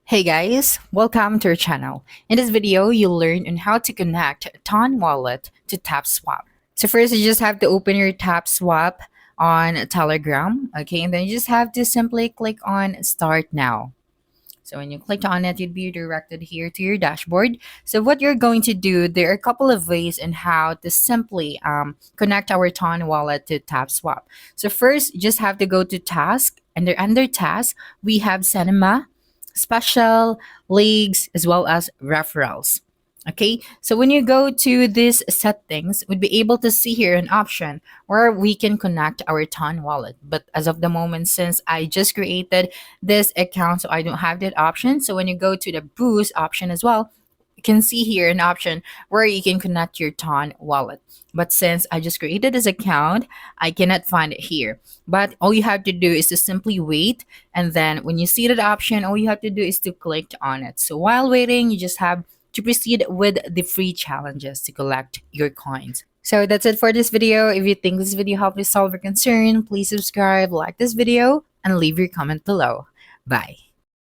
Hey guys, welcome to our channel. In this video, you'll learn on how to connect Tonwallet to Tapswap. So first, you just have to open your Tapswap on Telegram, okay? And then you just have to simply click on Start Now. So when you click on it, you'd be directed here to your dashboard. So what you're going to do, there are a couple of ways in how to simply connect our Tonwallet to Tapswap. So first, you just have to go to Task, and under Task, we have Cinema, Special, Leagues, as well as Referrals. Okay, so when you go to these settings, we'd be able to see here an option where we can connect our Tonwallet. But as of the moment, since I just created this account, so I don't have that option. So when you go to the Boost option as well, you can see here an option where you can connect your Tonwallet. But since I just created this account, I cannot find it here. But all you have to do is to simply wait. And then when you see that option, all you have to do is to click on it. So while waiting, you just have to proceed with the free challenges to collect your coins. So that's it for this video. If you think this video helped you solve your concern, please subscribe, like this video, and leave your comment below. Bye.